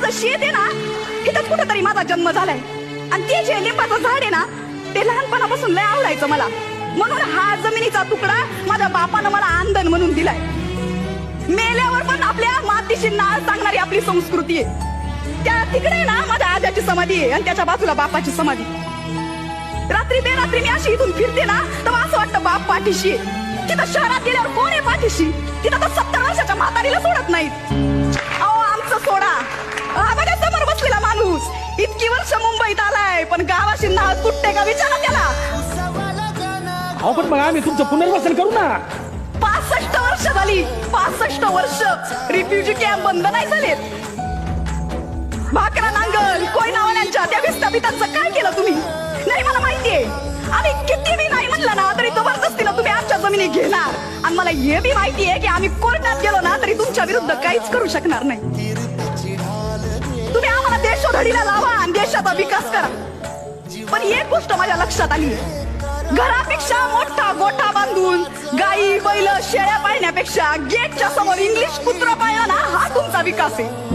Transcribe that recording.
माझं शेत आहे ना, इथंच कुठेतरी माझा जन्म झालाय. आणि ते जे लिंबाचं झाड आहे ना, ते लहानपणापासून लय आवडायचं मला. म्हणून हा जमिनीचा तुकडा माझ्या बापानं मला आंदण म्हणून दिलाय. मेल्यावर पण आपल्या मातीशी नाळ सांगणारी आपली संस्कृती आहे. त्या तिकडे ना माझ्या आजाची समाधी आहे आणि त्याच्या बाजूला बापाची समाधी. रात्री बेरात्री मी अशी इथून फिरते ना, तर असं वाटतं बाप पाठीशी आहे. तिथं शहरात गेल्यावर कोण आहे पाठीशी? तिथं तर 70 वर्षाच्या म्हातारीला सोडत नाहीत. अहो आमचं सोडा, हा माझ्या समोर बसलेला माणूस इतकी वर्ष मुंबईत आलाय, पण गावाशी नाळ तुटते का विचारा त्याला. अहो पण मग आम्ही तुमचं पुनर्वसन करू ना. 65 वर्ष झाली, 65 वर्ष रिफ्युजी कॅम्प बंद नाही झालेत. भाकरा नांगल कोयनावाल्यांच्या त्या विस्थापितांचं काय केलं तुम्ही? नाही मला माहितीये, आम्ही किती बी नाही म्हणलं ना तरी जबरदस्तीला तुम्ही आमच्या जमिनी घेणार. आणि मला हे बी माहितीये की आम्ही कोर्टात गेलो ना तरी तुमच्या विरुद्ध काहीच करू शकणार नाही. तुम्ही आम्हाला देशोधडीला लावा आणि देशाचा विकास करा. पण एक गोष्ट माझ्या लक्षात आली, घरापेक्षा मोठा गोठा बांधून गाई बैल शेळ्या पाळण्यापेक्षा गेटच्या समोर इंग्लिश कुत्र पाळणं ना, हा तुमचा विकास आहे.